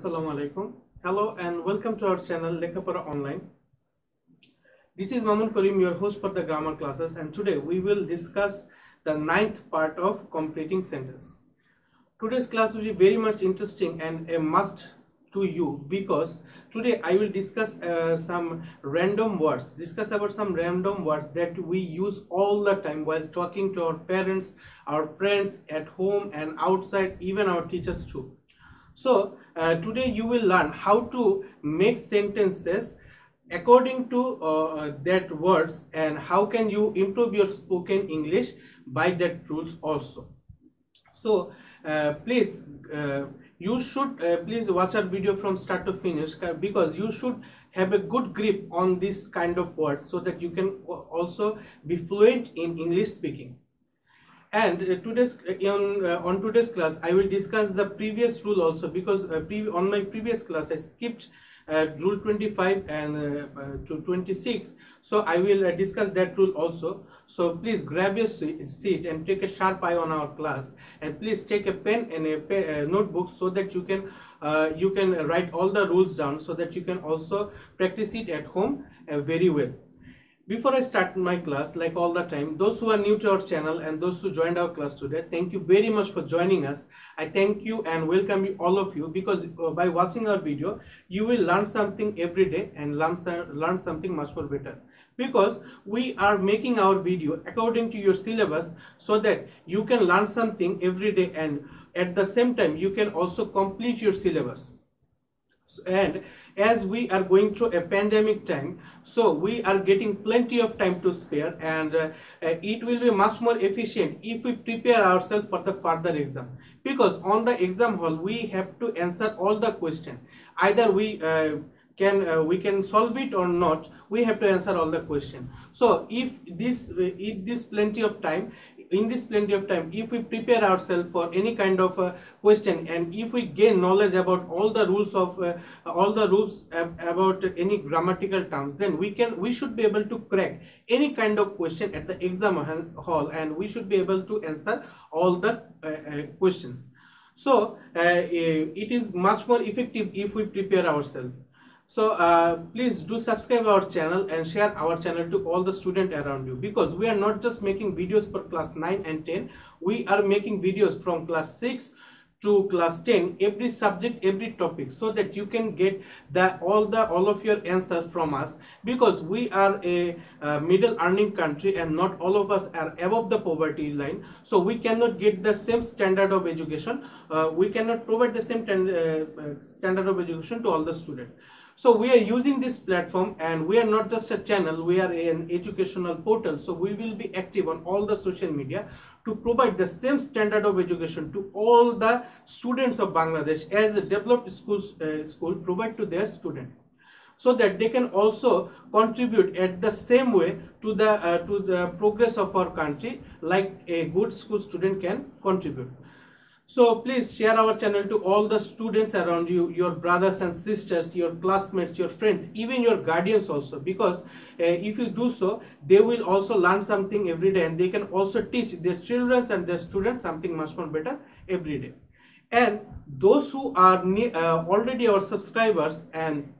Assalamu alaikum. Hello and welcome to our channel Lekapara Online. This is Mamun Karim, your host for the grammar classes, and today we will discuss the ninth part of completing sentence. Today's class will be very much interesting and a must to you because today I will discuss some random words, that we use all the time while talking to our parents, our friends at home and outside, even our teachers too. So today you will learn how to make sentences according to that words, and how can you improve your spoken English by that rules also. So please you should please watch our video from start to finish, because you should have a good grip on this kind of words so that you can also be fluent in English speaking. And on today's class I will discuss the previous rule also, because on my previous class I skipped rule 25 and to 26, so I will discuss that rule also. So please grab your seat and take a sharp eye on our class, and please take a pen and a notebook so that you can write all the rules down, so that you can also practice it at home very well. Before I start my class, like all the time, those who are new to our channel and those who joined our class today, thank you very much for joining us. I thank you and welcome you, all of you, because by watching our video, you will learn something every day and learn something much more better. Because we are making our video according to your syllabus, so that you can learn something every day and at the same time you can also complete your syllabus. And as we are going through a pandemic time, so we are getting plenty of time to spare, and it will be much more efficient if we prepare ourselves for the further exam, because on the exam hall we have to answer all the questions. Either we can solve it or not, we have to answer all the questions. So if this plenty of time, if we prepare ourselves for any kind of question, and if we gain knowledge about all the rules about any grammatical terms, then we should be able to crack any kind of question at the exam hall, and we should be able to answer all the questions. So it is much more effective if we prepare ourselves. So please do subscribe our channel and share our channel to all the students around you, because we are not just making videos for class 9 and 10, we are making videos from class 6 to class 10, every subject, every topic, so that you can get all of your answers from us, because we are a middle earning country and not all of us are above the poverty line. So we cannot get the same standard of education, we cannot provide the same standard of education to all the students. So we are using this platform, and we are not just a channel, we are an educational portal. So we will be active on all the social media to provide the same standard of education to all the students of Bangladesh, as a developed school provide to their students, so that they can also contribute at the same way to the progress of our country, like a good school student can contribute. So please share our channel to all the students around you, your brothers and sisters, your classmates, your friends, even your guardians also, because if you do so, they will also learn something every day, and they can also teach their children and their students something much more better every day. And those who are already our subscribers, and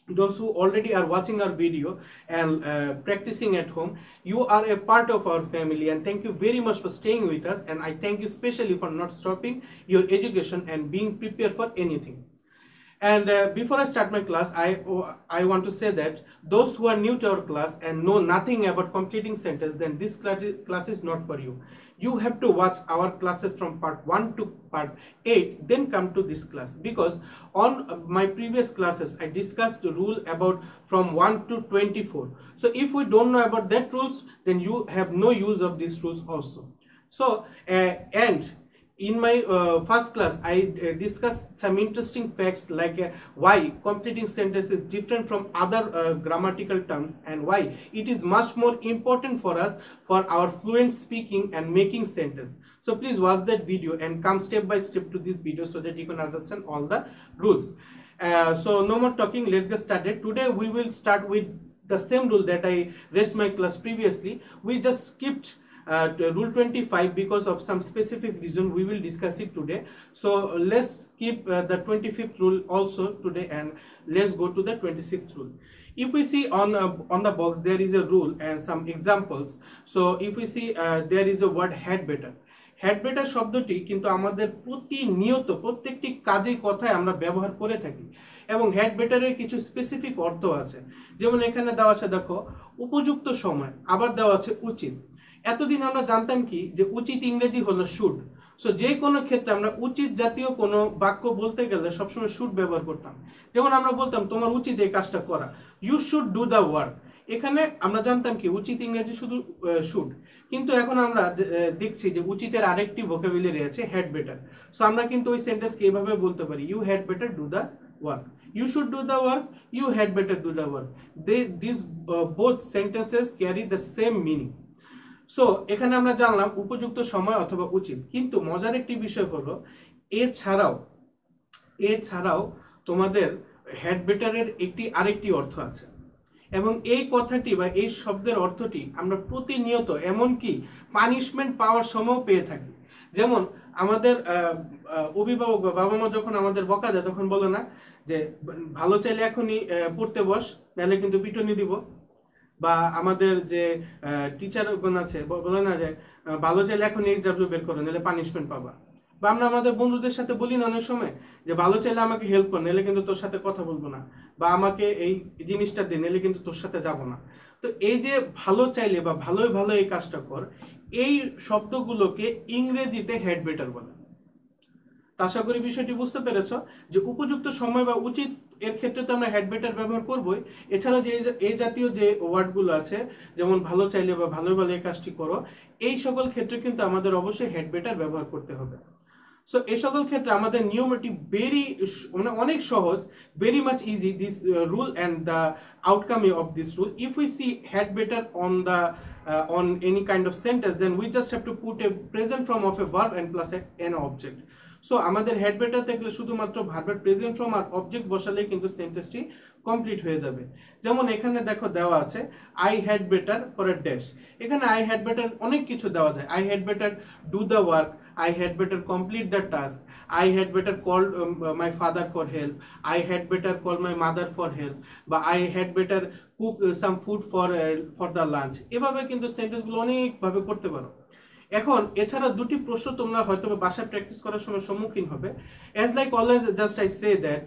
those who already are watching our video and practicing at home, you are a part of our family, and thank you very much for staying with us. And I thank you especially for not stopping your education and being prepared for anything. And before I start my class, I want to say that those who are new to our class and know nothing about completing sentence, then this class is not for you. You have to watch our classes from part 1 to part 8, then come to this class, because on my previous classes I discussed the rule about from 1 to 24. So if we don't know about that rules, then you have no use of these rules also. So and in my first class I discussed some interesting facts, like why completing sentence is different from other grammatical terms, and why it is much more important for us for our fluent speaking and making sentence. So please watch that video and come step by step to this video, so that you can understand all the rules. So no more talking, let's get started. Today we will start with the same rule that I raised my class previously. We just skipped rule 25 because of some specific reason. We will discuss it today. So let's keep the 25th rule also today, and let's go to the 26th rule. If we see on the box, there is a rule and some examples. So if we see there is a word head better. Head better শব্দটি কিন্তু আমাদের প্রতিনিয়ত প্রত্যেকটি কাজে কথায় আমরা ব্যবহার করে থাকি, এবং হেড বেটারের কিছু স্পেসিফিক অর্থ আছে। যেমন এখানে দেওয়া আছে দেখো উপযুক্ত সময়, আবার দেওয়া আছে উচিত। এতদিন আমরা জানতাম কি যে উচিত ইংরেজি হলো শুড। সো যে কোনো ক্ষেত্রে আমরা উচিত জাতীয় কোনো বাক্য বলতে গেলে সবসময় শুড ব্যবহার করতাম। যেমন আমরা বলতাম তোমার উচিত এই কাজটা করা, you should do the work. এখানে আমরা জানতাম কি উচিত ইংরেজি শুধু শুড, কিন্তু এখন আমরা দেখছি যে উচিতের আরেকটি ভোকাবুলারি আছে হেড বেটার। সো আমরা কিন্তু ওই সেন্টেন্সকে এইভাবে বলতে পারি, you had better do the work, you should do the work, you had better do the work. These both sentences carry the same meaning. So এখানে আমরা জানলাম উপযুক্ত সময় অথবা উচিত, কিন্তু মজার একটি বিষয় হলো এছাড়াও তোমাদের হেড বেটারের আরেকটি অর্থ আছে, এবং এই কথাটি বা এই শব্দের অর্থটি আমরা প্রতিনিয়ত এমনকি পানিশমেন্ট পাওয়ার সময়ও পেয়ে থাকি। যেমন আমাদের অভিভাবক বা বাবা মা যখন আমাদের বকা দেয় তখন বলে না যে ভালো চাইলে এখনই পড়তে বস, নাহলে কিন্তু পিটুনি দিব। বা আমাদের যে টিচারগণ আছে বলে না যে ভালো চাইলে এখন এক্সডব্লিউ বের করো, নাহলে পানিশমেন্ট পাবা। বা আমরা আমাদের বন্ধুদের সাথে বলি না অনেক সময় যে ভালো চাইলে আমাকে হেল্প কর, নাহলে কিন্তু তোর সাথে কথা বলবো না, বা আমাকে এই জিনিসটা দে, নাহলে কিন্তু তোর সাথে যাব না। তো এই যে ভালো চাইলে বা ভালোই ভালো এই কাজটা কর, এই শব্দগুলোকে ইংরেজিতে হেড বেটার বলে। আশা করি বিষয়টি বুঝতে পেরেছো যে উপযুক্ত সময় বা উচিত এর ক্ষেত্রে তো আমরা হেড বেটার ব্যবহার করবোই। এছাড়া যে এই জাতীয় যে ওয়ার্ডগুলো আছে, যেমন ভালো চাইলে বা ভালোই ভালো এই কাজটি করো, এই সকল ক্ষেত্রে কিন্তু আমাদের অবশ্যই হেড বেটার ব্যবহার করতে হবে। সো এই সকল ক্ষেত্রে আমাদের নিয়মটি অনেক সহজ, very much easy this rule and the outcome of this rule. If we C head better on any kind of sentence, then we just have to put a present form of a verb and plus an object. So আমাদের head better থাকলে শুধুমাত্র ভার্বের present form আর object বসালে কিন্তু সেন্টেন্সটি complete হয়ে যাবে। যেমন এখানে দেখো দেওয়া আছে I had better for a dash. এখানে আই হ্যাড বেটার অনেক কিছু দেওয়া যায়। I had better do the work, I had better complete the task, I had better call my father for help, I had better call my mother for help, বা I had better cook some food for the lunch। এভাবে কিন্তু সেন্টেন্সগুলো অনেকভাবে করতে পারো। এখন এছাড়া দুটি প্রশ্ন তোমরা হয়তো বাসায় প্র্যাকটিস করার সময় সম্মুখীন হবে। As like always, just I say that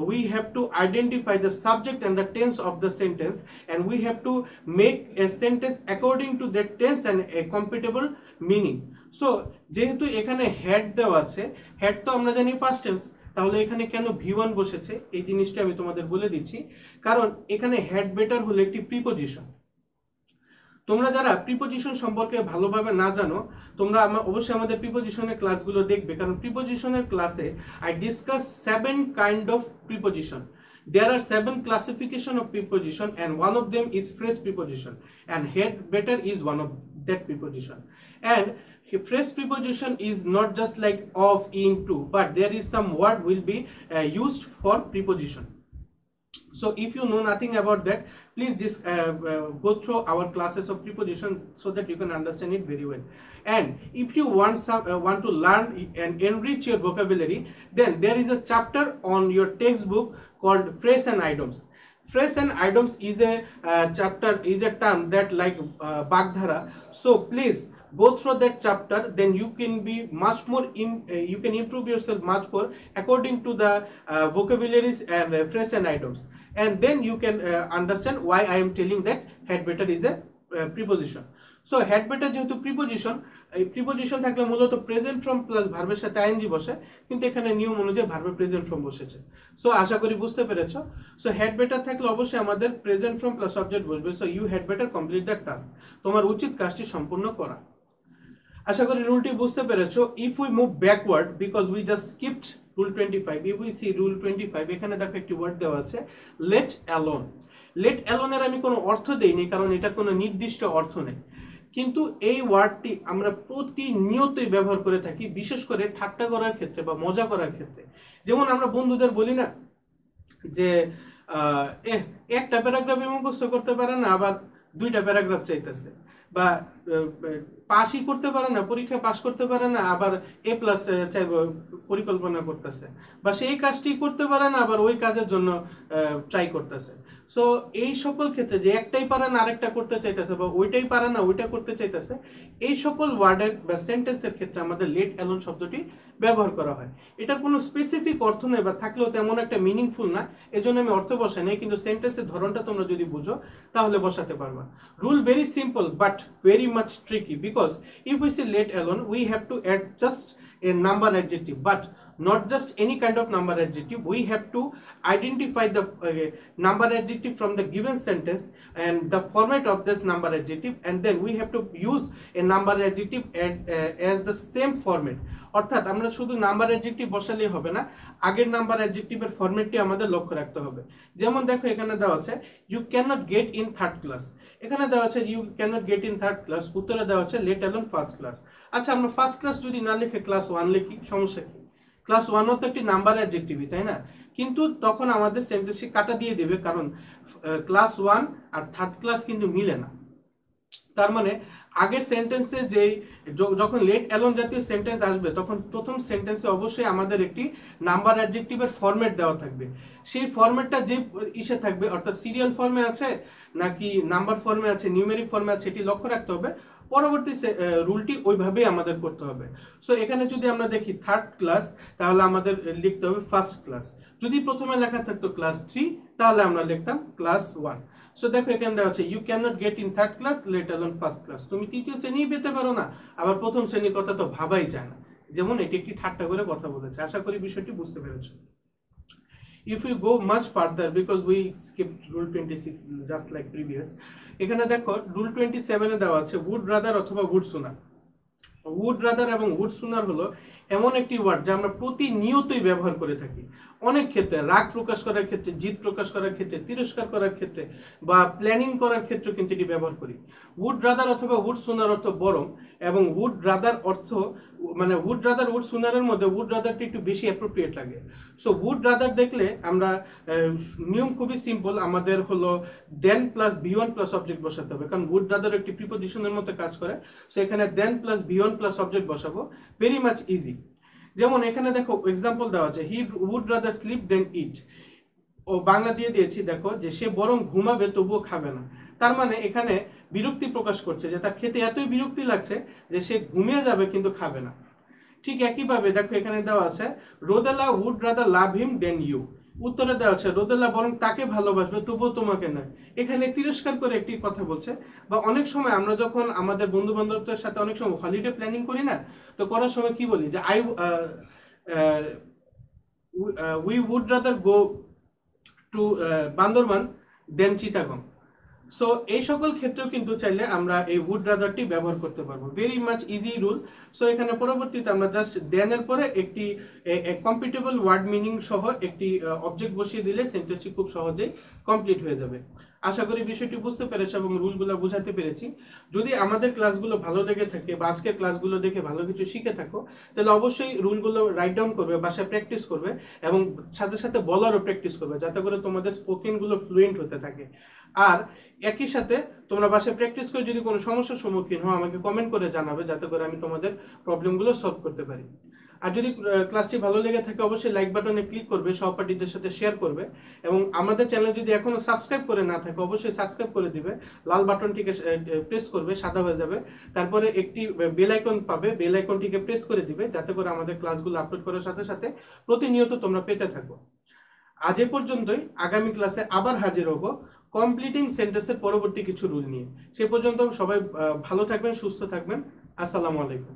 we have to identify the subject and the tense of the sentence, and we have to make a sentence according to that tense and a compatible meaning. So যেহেতু এখানে head দেওয়া আছে, head তো আমরা জানি past tense, তাহলে এখানে কেন V1 বসেছে এই জিনিসটা আমি তোমাদের বলে দিচ্ছি। কারণ এখানে হেড বেটার হলো একটি প্রিপোজিশন। তোমরা যারা প্রিপোজিশন সম্পর্কে ভালোভাবে না জানো, তোমরা অবশ্যই আমাদের প্রিপোজিশনের ক্লাসগুলো দেখবে, কারণ প্রিপোজিশনের ক্লাসে I discuss 7 kind of preposition. There are 7 classification of preposition, and one of them is phrase preposition, and head better is one of that preposition. And phrase preposition is not just like of, into, but there is some word will be used for preposition. So if you know nothing about that, please just go through our classes of preposition so that you can understand it very well. And if you want to learn and enrich your vocabulary, then there is a chapter on your textbook called phrase and idioms. Phrase and idioms is a term that like Bagdhara. So please go through that chapter, then you can be much more you can improve yourself much more according to the vocabularies and phrase and idioms, and then you can understand why I am telling that head better is a preposition. So head better যেহেতু preposition, এই preposition থাকলে মূলত present form plus ভার্বের সাথে ING বসে, কিন্তু এখানে নিয়ম অনুযায়ী ভার্বের প্রেজেন্ট ফর্ম বসেছে। সো আশা করি বুঝতে পেরেছো। সো হেড বেটার থাকলে অবশ্যই আমাদের প্রেজেন্ট ফর্ম প্লাস সাবজেক্ট বসবে। So you had better complete the task, তোমার উচিত কাজটি সম্পূর্ণ করা। আশা করি রুলটি বুঝতে পেরেছো। If we move backward because we just skipped rule 25, if we see rule 25, এখানে দেখো একটি ওয়ার্ড দেওয়া আছে লেট অ্যালোন। লেট অ্যালোনের আমি কোনো অর্থ দেইনি, কারণ এটার কোনো নির্দিষ্ট অর্থ নেই, কিন্তু এই ওয়ার্ডটি আমরা প্রতিনিয়তই ব্যবহার করে থাকি, বিশেষ করে ঠাট্টা করার ক্ষেত্রে বা মজা করার ক্ষেত্রে। যেমন আমরা বন্ধুদের বলি না যে একটা প্যারাগ্রাফ মুখস্থ করতে পারে না, আবার 2টা প্যারাগ্রাফ চাইতেছে। বা পাসই করতে পারে না, পরীক্ষা পাস করতে পারে না, আবার এ প্লাস চাইব পরিকল্পনা করতেছে, বা সেই কাজটি করতে পারে না আবার ওই কাজের জন্য ট্রাই করতেছে। সো এই সকল ক্ষেত্রে যে একটাই পারে না আরেকটা করতে চাইতেছে, বা ওইটাই পারে না ওইটা করতে চাইতেছে, এই সকল ওয়ার্ডের বা সেন্টেন্সের ক্ষেত্রে আমাদের লেট অ্যালোন শব্দটি ব্যবহার করা হয়। এটার কোনো স্পেসিফিক অর্থ নেই বা থাকলেও তেমন একটা মিনিংফুল না, এজন্য আমি অর্থ বসাই নাই, কিন্তু সেন্টেন্সের ধরনটা তোমরা যদি বুঝো তাহলে বসাতে পারবা। Rule very simple but very much tricky, because if we say let alone we have to add just a number adjective, but not just any kind of number adjective. We have to identify the number adjective from the given sentence and the format of this number adjective, and then we have to use a number adjective as the same format. অর্থাৎ আমরা শুধু number adjective বসালেই হবে না, আগের number অ্যাডজেক্টিভের ফরম্যাটটি আমাদের লক্ষ্য রাখতে হবে। যেমন দেখো এখানে দেওয়া আছে you can not get in third class, এখানে দেওয়া আছে you can not get in third class, উত্তরে দেওয়া আছে লেট অ্যালোন ফার্স্ট ক্লাস। আচ্ছা, আমরা ফার্স্ট ক্লাস যদি না লিখে ক্লাস 1 লিখি, সমস্যা কি? ক্লাস 1ও তো একটি নাম্বার অ্যাডজেক্টিভই, তাই না? কিন্তু তখন আমাদের সেন্টেন্সটি কাটা দিয়ে দেবে, কারণ ক্লাস 1 আর থার্ড ক্লাস কিন্তু মিলে না। তার মানে আগের সেন্টেন্সে যেই যখন লেট অ্যালোন জাতীয় সেন্টেন্স আসবে তখন প্রথম সেন্টেন্সে অবশ্যই আমাদের একটি নাম্বার অ্যাডজেক্টিভের ফরম্যাট দেওয়া থাকবে। সেই ফরম্যাটটা যে ইসে থাকবে, অর্থাৎ সিরিয়াল ফর্মে আছে নাকি নাম্বার ফর্মে আছে, নিউমেরিক ফর্মে আছে, এটি লক্ষ্য রাখতে হবে। পরবর্তী রুলটি ওইভাবেই আমাদের করতে হবে। সো এখানে যদি আমরা দেখি থার্ড ক্লাস, তাহলে আমাদের লিখতে হবে ফার্স্ট ক্লাস। যদি প্রথমে লেখা থাকতো ক্লাস 3, তাহলে আমরা লিখতাম ক্লাস 1। সো দেখো এখানে দেওয়া আছে you can not get in third class let alone first class. তুমি তৃতীয় শ্রেণী পেতে পারো না, আবার প্রথম শ্রেণীর কথা তো ভাবাই যায় না। যেমন এটি একটি ঠাট্টা করে কথা বলেছে। আশা করি বিষয়টি বুঝতে পেরেছো। If we go much further, because we skipped rule 26 just like previous, এখানে দেখো রুল 27 এ দেওয়া আছে would rather অথবা would sooner। would rather এবং would sooner হলো এমন একটি ওয়ার্ড যা আমরা প্রতিনিয়তই ব্যবহার করে থাকি। অনেক ক্ষেত্রে রাগ প্রকাশ করার ক্ষেত্রে, জিদ প্রকাশ করার ক্ষেত্রে, তিরস্কার করার ক্ষেত্রে বা প্ল্যানিং করার ক্ষেত্রে কিন্তু এটি ব্যবহার করি। would rather অথবা would sooner অর্থ বরং, এবং would rather অর্থ মানে would rather would sooner এর মধ্যে would ratherটি একটু বেশি অ্যাপ্রোপ্রিয়েট লাগে। সো would rather দেখলে আমরা নিয়ম খুবই সিম্পল, আমাদের হলো দেন প্লাস V1 প্লাস অবজেক্ট বসাতে হবে, কারণ would rather একটি প্রিপোজিশনের মতো কাজ করে। সো এখানে দেন প্লাস V1 প্লাস অবজেক্ট বসাবো, ভেরি মাচ ইজি। যেমন এখানে দেখো এক্সাম্পল দেওয়া আছে হি উড রাদার স্লিপ দেন ইট। ও বাংলা দিয়ে দিয়েছি, দেখো যে সে বরং ঘুমাবে তবুও খাবে না। তার মানে এখানে বিরক্তি প্রকাশ করছে যে তার খেতে এতই বিরক্তি লাগছে যে সে ঘুমিয়ে যাবে কিন্তু খাবে না। ঠিক একইভাবে দেখো এখানে দেওয়া আছে রোদেলা would rather love him than you. উত্তরে দেওয়া আছে রোদেলা বরং তাকে ভালোবাসবে তবুও তোমাকে নয়। এখানে তিরস্কার করে একটি কথা বলছে। বা অনেক সময় আমরা যখন আমাদের বন্ধু বান্ধবদের সাথে অনেক সময় হলিডে প্ল্যানিং করি না, তো করার সময় কি বলি যে we would rather go to Bandarban than Chittagong. So এই সকল ক্ষেত্রেও কিন্তু চাইলে আমরা এই উড রাদারটি ব্যবহার করতে পারবো, very much easy rule. So এখানে পরবর্তীতে আমরা জাস্ট দেন এর পরে একটি কম্পিটেবল ওয়ার্ড মিনিং সহ একটি অবজেক্ট বসিয়ে দিলে সেন্টেন্সটি খুব সহজেই কমপ্লিট হয়ে যাবে। আশা করি বিষয়টি বুঝতে পেরেছো এবং রুলগুলো বোঝাতে পেরেছি। যদি আমাদের ক্লাসগুলো ভালো লেগে থাকে বা আজকের ক্লাসগুলো দেখে ভালো কিছু শিখে থাকো, তাহলে অবশ্যই রুলগুলো রাইট ডাউন করবে, বাসায় প্র্যাকটিস করবে এবং সাথে সাথে বলারও প্র্যাকটিস করবে, যাতে করে তোমাদের স্পোকেনগুলো ফ্লুয়েন্ট হতে থাকে। আর একই সাথে তোমরা বাসায় প্র্যাকটিস করে যদি কোনো সমস্যার সম্মুখীন হও আমাকে কমেন্ট করে জানাবে, যাতে করে আমি তোমাদের প্রবলেমগুলো সলভ করতে পারি। আর যদি ক্লাসটি ভালো লেগে থাকে অবশ্যই লাইক বাটনে ক্লিক করবে, সহপাঠীদের সাথে শেয়ার করবে এবং আমাদের চ্যানেল যদি এখনো সাবস্ক্রাইব করে না থাকে অবশ্যই সাবস্ক্রাইব করে দিবে। লাল বাটনটিকে প্রেস করবে, সাদা হয়ে যাবে, তারপরে একটি বেল আইকন পাবে, বেল আইকনটিকে প্রেস করে দিবে, যাতে করে আমাদের ক্লাসগুলো আপলোড করার সাথে সাথে প্রতিনিয়ত তোমরা পেতে থাকো। আজ এ পর্যন্তই, আগামী ক্লাসে আবার হাজির হব কমপ্লিটিং সেন্টেন্সের পরবর্তী কিছু রুল নিয়ে। সে পর্যন্ত সবাই ভালো থাকবেন, সুস্থ থাকবেন। আসসালামু আলাইকুম।